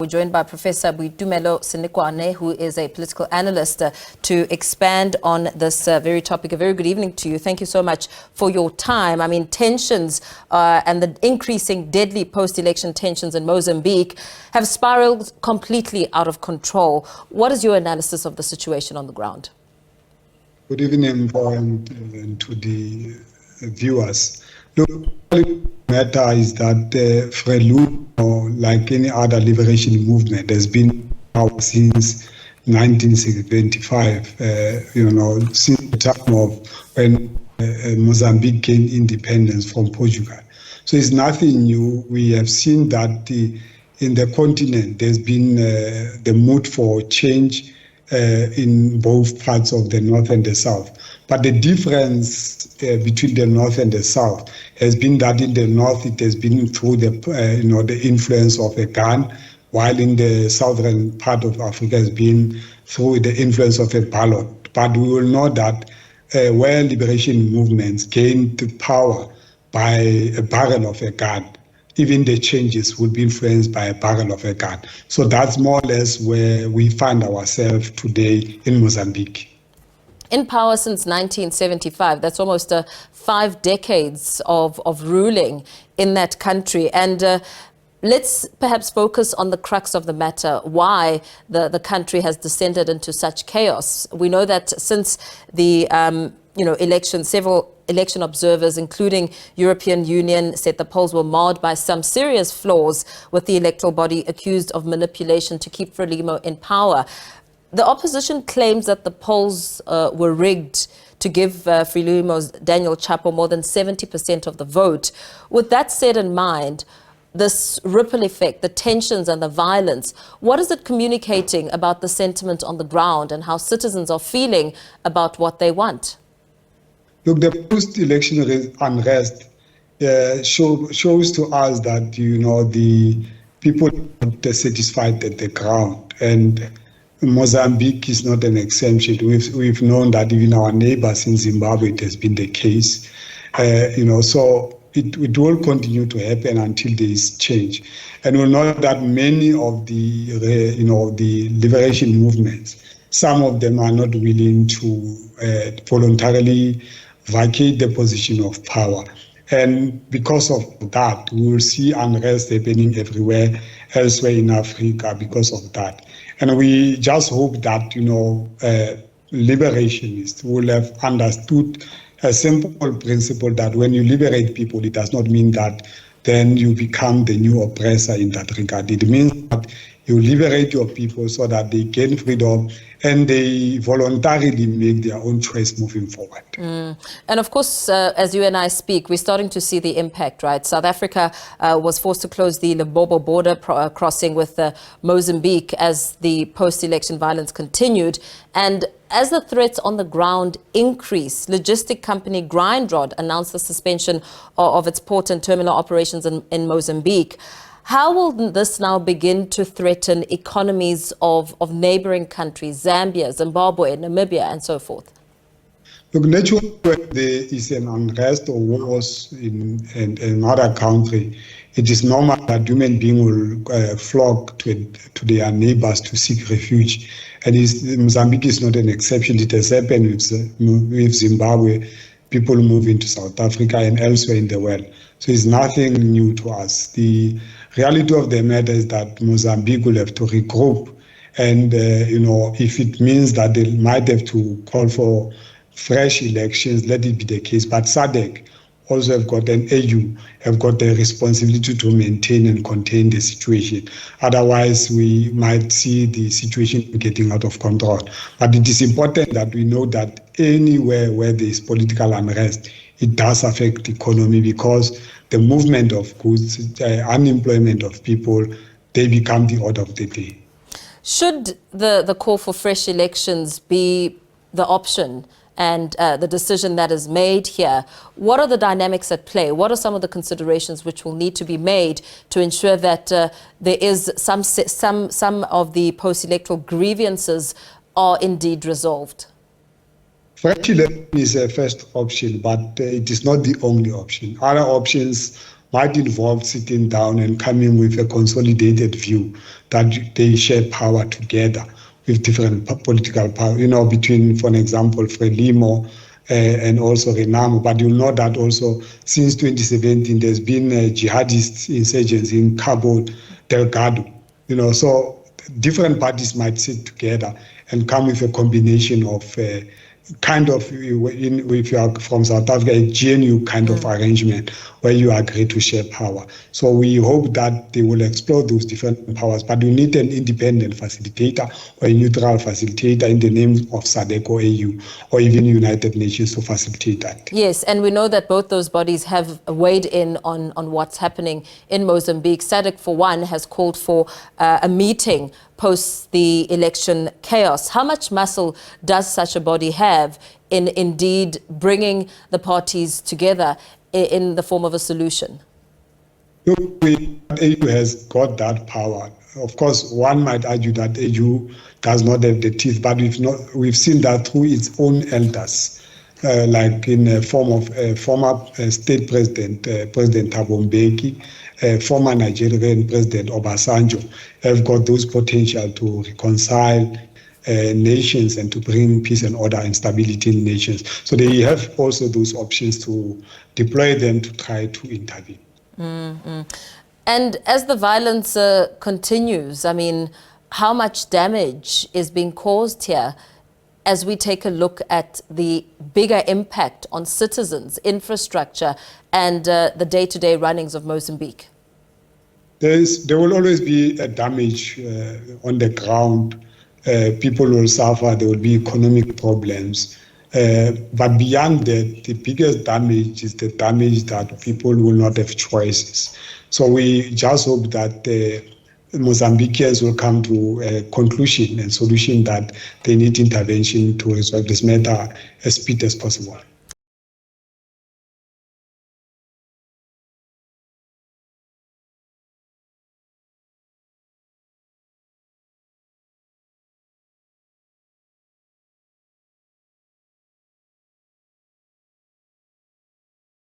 We're joined by Professor Boitumelo Senokoane, who is a political analyst, to expand on this very topic. A very good evening to you. Thank you so much for your time. I mean, tensions and the increasing deadly post-election tensions in Mozambique have spiraled completely out of control. What is your analysis of the situation on the ground? Good evening to the viewers. Look, the matter is that Frelimo, like any other liberation movement, has been out since 1975, since the time of when Mozambique gained independence from Portugal. So it's nothing new. We have seen that in the continent there's been the mood for change in both parts of the north and the south. But the difference between the north and the south has been that in the north it has been through the influence of a gun, while in the southern part of Africa has been through the influence of a ballot. But we will know that where liberation movements gain the power by a barrel of a gun, even the changes will be influenced by a barrel of a gun. So that's more or less where we find ourselves today in Mozambique. In power since 1975, that's almost 5 decades of ruling in that country. And let's perhaps focus on the crux of the matter, why the country has descended into such chaos. We know that since the election, several election observers, including European Union, said the polls were marred by some serious flaws, with the electoral body accused of manipulation to keep Frelimo in power. The opposition claims that the polls were rigged to give Frelimo's Daniel Chapo more than 70% of the vote. With that said in mind, this ripple effect, the tensions and the violence, what is it communicating about the sentiment on the ground and how citizens are feeling about what they want? Look, the post-election unrest shows to us that, the people are not satisfied at the ground. And Mozambique is not an exemption. We've known that even our neighbors in Zimbabwe, it has been the case. So it will continue to happen until there is change. And we know that many of the liberation movements, some of them are not willing to voluntarily vacate the position of power. And because of that, we will see unrest happening everywhere elsewhere in Africa because of that. And we just hope that, liberationists will have understood a simple principle that when you liberate people, it does not mean that then you become the new oppressor in that regard. It means that you liberate your people so that they gain freedom and they voluntarily make their own choice moving forward. And of course, as you and I speak, we're starting to see the impact, right? South Africa was forced to close the Limpopo border crossing with Mozambique as the post-election violence continued. And as the threats on the ground increase, logistic company Grindrod announced the suspension of its port and terminal operations in Mozambique. How will this now begin to threaten economies of neighboring countries, Zambia, Zimbabwe, Namibia, and so forth? Look, naturally, when there is an unrest or wars in another country, it is normal that human beings will flock to their neighbors to seek refuge. And Mozambique is not an exception. It has happened with Zimbabwe. People move into South Africa and elsewhere in the world. So it's nothing new to us. The reality of the matter is that Mozambique will have to regroup. And, if it means that they might have to call for fresh elections, let it be the case. But SADC also have got an AU, have got the responsibility to maintain and contain the situation. Otherwise, we might see the situation getting out of control. But it is important that we know that anywhere where there is political unrest, it does affect the economy because the movement of goods, unemployment of people, they become the order of the day. Should the call for fresh elections be the option and the decision that is made here, what are the dynamics at play? What are some of the considerations which will need to be made to ensure that there is some of the post-electoral grievances are indeed resolved? Fresh election is a first option, but it is not the only option. Other options might involve sitting down and coming with a consolidated view that they share power together with different political power, between, for example, Frelimo and also Renamo. But you know that also since 2017, there's been jihadist insurgents in Cabo Delgado, so different parties might sit together and come with a combination of if you are from South Africa, a GNU kind of arrangement where you agree to share power. So we hope that they will explore those different powers, but you need an independent facilitator or a neutral facilitator in the name of SADC or AU or even United Nations to facilitate that. Yes, and we know that both those bodies have weighed in on what's happening in Mozambique. SADC, for one, has called for a meeting post the election chaos. How much muscle does such a body have in indeed bringing the parties together in the form of a solution? AU has got that power. Of course, one might argue that AU does not have the teeth, but we've seen that through its own elders, like in the form of former state president, President Thabo Mbeki, former Nigerian President Obasanjo, have got those potential to reconcile nations and to bring peace and order and stability in nations. So they have also those options to deploy them to try to intervene. Mm-hmm. And as the violence continues, I mean, how much damage is being caused here as we take a look at the bigger impact on citizens, infrastructure, and the day-to-day runnings of Mozambique? There will always be a damage on the ground. People will suffer. There will be economic problems. But beyond that, the biggest damage is the damage that people will not have choices. So we just hope that Mozambicans will come to a conclusion and solution that they need intervention to resolve this matter as speed as possible.